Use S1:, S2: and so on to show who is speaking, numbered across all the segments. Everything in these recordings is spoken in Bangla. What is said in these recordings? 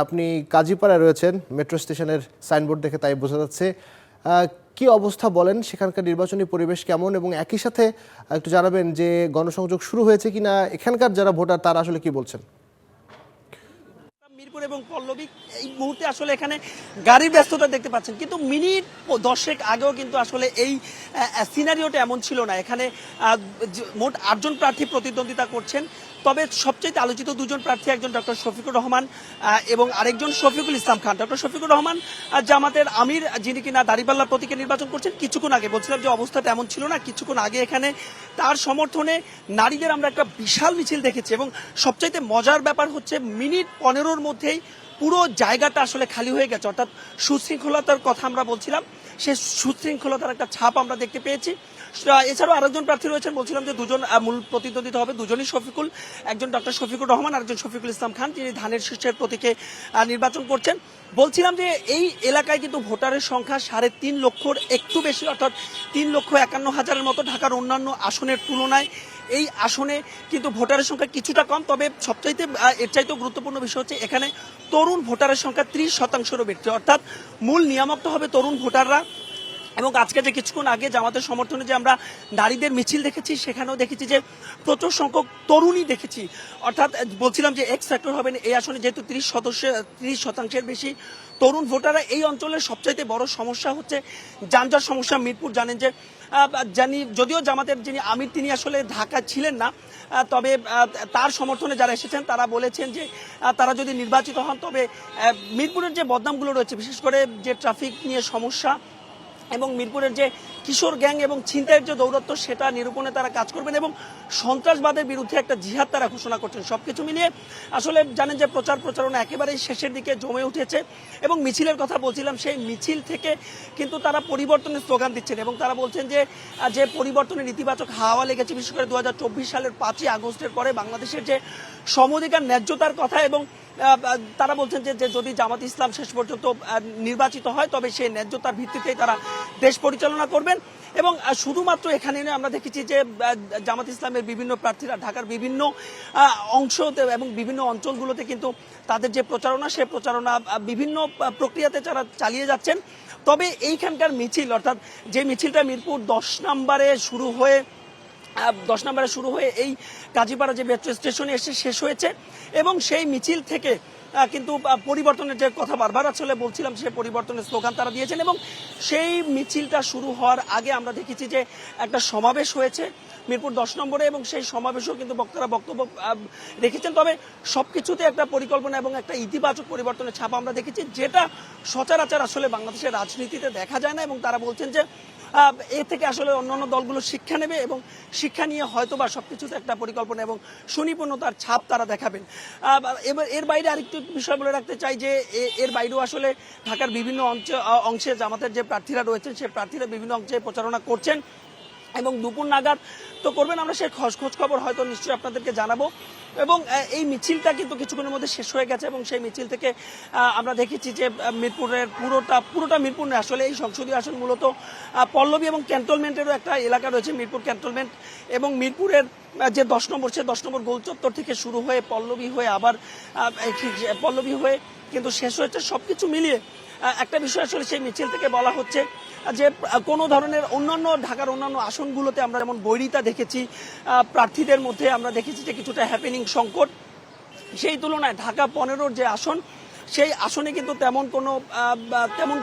S1: আপনি কাজীপাড়ায় রয়েছেন, মেট্রো স্টেশনের সাইনবোর্ড দেখে তাই বোঝা যাচ্ছে। কি অবস্থা বলেন, সেখানকার নির্বাচনী পরিবেশ কেমন, এবং একই সাথে একটু জানাবেন যে গণসংযোগ শুরু হয়েছে কিনা, এখানকার যারা ভোটার তারা আসলে কি বলছেন?
S2: মিরপুর এবং পল্লবী এই মুহূর্তে আসলে এখানে গাড়ির ব্যস্ততা দেখতে পাচ্ছেন, কিন্তু মিনিট 10 আগেও কিন্তু আসলে এই সিনারিওটা এমন ছিল না। এখানে মোট 8 জন প্রার্থী প্রতিদ্বন্দ্বিতা করছেন। তবে সবচেয়ে আলোচিত দুজন প্রার্থী, একজন ডক্টর শফিকুর রহমান এবং আরেকজন শফিকুল ইসলাম খান। ডক্টর শফিকুর রহমান জামাতের আমির, যিনি কিনা দাঁড়িপাল্লা প্রতীকে নির্বাচন করছেন। কিছুক্ষণ আগে বলছিলাম যে অবস্থাটা এমন ছিল না, কিছুক্ষণ আগে এখানে তার সমর্থনে নারীদের আমরা একটা বিশাল মিছিল দেখেছি। এবং সবচাইতে মজার ব্যাপার হচ্ছে মিনিট 15-র মধ্যেই পুরো জায়গাটা আসলে খালি হয়ে গেছে। অর্থাৎ সুশৃঙ্খলতার কথা আমরা বলছিলাম, সেই সুশৃঙ্খলতার একটা ছাপ আমরা দেখতে পেয়েছি। এছাড়াও আরেকজন প্রার্থী রয়েছেন, বলছিলাম যে দুজন মূল প্রতিদ্বন্দ্বিতা হবে, দুজনই শফিকুল, একজন ডক্টর শফিকুর রহমান আর একজন শফিকুল ইসলাম খান, যিনি ধানের শীর্ষের প্রতীকে নির্বাচন করছেন। বলছিলাম যে এই এলাকায় কিন্তু ভোটারের সংখ্যা 3.5 লক্ষর একটু বেশি, অর্থাৎ 3,51,000-এর মতো। ঢাকার অন্যান্য আসনের তুলনায় এই আসনে কিন্তু ভোটারের সংখ্যা কিছুটা কম। তবে সবচাইতে এর চাইতেও গুরুত্বপূর্ণ বিষয় হচ্ছে এখানে তরুণ ভোটারের সংখ্যা 30%-রও বেশি, অর্থাৎ মূল নিয়ামকটা হবে তরুণ ভোটাররা। এবং আজকে যে কিছুক্ষণ আগে জামাতের সমর্থনে যে আমরা নারীদের মিছিল দেখেছি, সেখানেও দেখেছি যে প্রচুর সংখ্যক তরুণী দেখেছি। অর্থাৎ বলছিলাম যে এক্স ফ্যাক্টর হবেন এই আসনে, যেহেতু 30%-এর বেশি তরুণ ভোটাররা। এই অঞ্চলের সবচাইতে বড় সমস্যা হচ্ছে যানজট সমস্যা। মিরপুর জানেন যে যদিও জামাতের যিনি আমির তিনি আসলে ঢাকা ছিলেন না, তবে তার সমর্থনে যারা এসেছেন তারা বলেছেন যে তারা যদি নির্বাচিত হন তবে মিরপুরের যে বদনামগুলো রয়েছে, বিশেষ করে যে ট্রাফিক নিয়ে সমস্যা এবং মিরপুরের যে কিশোর গ্যাং এবং ছিনতাইয়ের যে দৌরাত্ম্য, সেটা নিরূপণে তারা কাজ করবেন এবং সন্ত্রাসবাদের বিরুদ্ধে একটা জিহাদ তারা ঘোষণা করছেন। সবকিছু মিলিয়ে আসলে জানেন যে প্রচারণা একেবারেই শেষের দিকে জমে উঠেছে। এবং মিছিলের কথা বলছিলাম, সেই মিছিল থেকে কিন্তু তারা পরিবর্তনের স্লোগান দিচ্ছেন এবং তারা বলছেন যে পরিবর্তনের ইতিবাচক হাওয়া লেগেছে, বিশেষ করে 2024 সালের 5ই আগস্টের পরে বাংলাদেশের যে সমঅধিকার ন্যায্যতার কথা। এবং তারা বলছেন যে যদি জামাত ইসলাম শেষ পর্যন্ত নির্বাচিত হয় তবে সেই ন্যায্যতার ভিত্তিতেই তারা দেশ পরিচালনা করবেন। এবং শুধুমাত্র এখানে আমরা দেখেছি যে জামাত ইসলামের বিভিন্ন প্রার্থীরা ঢাকার বিভিন্ন অংশতে এবং বিভিন্ন অঞ্চলগুলোতে কিন্তু তাদের যে প্রচারণা, সে প্রচারণা বিভিন্ন প্রক্রিয়াতে যারা চালিয়ে যাচ্ছেন। তবে এইখানকার মিছিল, অর্থাৎ যে মিছিলটা মিরপুর 10 নম্বরে শুরু হয়ে এই কাজীপাড়া যে মেট্রো স্টেশনে এসে শেষ হয়েছে, এবং সেই মিছিল থেকে কিন্তু পরিবর্তনের যে কথা বারবার আসলে বলছিলাম, সেই পরিবর্তনের স্লোগান তারা দিয়েছেন। এবং সেই মিছিলটা শুরু হওয়ার আগে আমরা দেখেছি যে একটা সমাবেশ হয়েছে মিরপুর 10 নম্বরে, এবং সেই সমাবেশেও কিন্তু বক্তারা বক্তব্য রেখেছেন। তবে সবকিছুতে একটা পরিকল্পনা এবং একটা ইতিবাচক পরিবর্তনের ছাপ আমরা দেখেছি, যেটা সচরাচর আসলে বাংলাদেশের রাজনীতিতে দেখা যায় না। এবং তারা বলছেন যে এ থেকে আসলে অন্যান্য দলগুলো শিক্ষা নেবে এবং শিক্ষা নিয়ে হয়তোবা সবকিছুতে একটা পরিকল্পনা এবং সুনিপুণতার ছাপ তারা দেখাবেন। এবার এর বাইরে আরেকটু বিষয় বলে রাখতে চাই যে এর বাইরেও আসলে ঢাকার বিভিন্ন অংশে জামাতের যে প্রার্থীরা রয়েছেন, সে প্রার্থীরা বিভিন্ন অংশে প্রচারণা করছেন এবং দুপুর নাগাদ তো করবেন। আমরা সেই খোঁজ খবর হয়তো নিশ্চয়ই আপনাদেরকে জানাবো। এবং এই মিছিলটা কিন্তু কিছুক্ষণের মধ্যে শেষ হয়ে গেছে, এবং সেই মিছিল থেকে আমরা দেখেছি যে মিরপুরের পুরোটা মিরপুর নয়, আসলে এই সংসদীয় আসন মূলত পল্লবী এবং ক্যান্টনমেন্টেরও একটা এলাকা রয়েছে, মিরপুর ক্যান্টনমেন্ট। এবং মিরপুরের যে 10 নম্বর, সে 10 নম্বর গোল চত্বর থেকে শুরু হয়ে পল্লবী হয়ে আবার পল্লবী হয়ে কিন্তু শেষ হয়েছে। সবকিছু মিলিয়ে একটা বিষয় আসলে সেই মিছিল থেকে বলা হচ্ছে যে কোনো ধরনের ঢাকার অন্যান্য আসনগুলোতে আমরা যেমন বৈরিতা দেখেছি প্রার্থীদের মধ্যে, আমরা দেখেছি যে কিছুটা হ্যাপেনিং সংকট, সেই তুলনায় ঢাকা 15-র যে আসন, সেই আসনে কিন্তু তেমন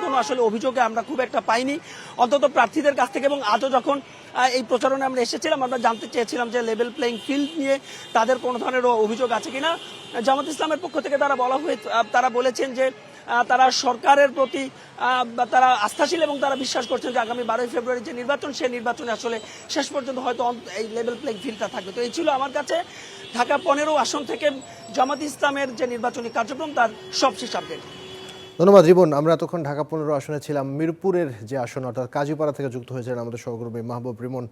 S2: কোনো আসলে অভিযোগে আমরা খুব একটা পাইনি, অন্তত প্রার্থীদের কাছ থেকে। এবং আজও যখন এই প্রচারণে আমরা এসেছিলাম, আমরা জানতে চেয়েছিলাম যে লেভেল প্লেইং ফিল্ড নিয়ে তাদের কোনো ধরনের অভিযোগ আছে কিনা। জামাত ইসলামের পক্ষ থেকে তারা বলেছেন যে তারা সরকারের প্রতি তারা আস্থাশীল এবং তারা বিশ্বাস করছেন যে আগামী 12ই ফেব্রুয়ারি যে নির্বাচন, সেই নির্বাচনে আসলে শেষ পর্যন্ত হয়তো এই লেভেল প্লেইং ফিল্ডটা থাকবে। তো এই ছিল আমার কাছে ঢাকা 15 আসন থেকে জামাত ইসলামের যে নির্বাচনী কার্যক্রম, তার সবশেষ আপডেট।
S1: ধন্যবাদ রিবন। আমরা এতক্ষণ ঢাকা 15 আসনে ছিলাম। মিরপুরের যে আসন, অর্থাৎ কাজীপাড়া থেকে যুক্ত হয়েছিলেন আমাদের সহকর্মী মাহবুব রিমন।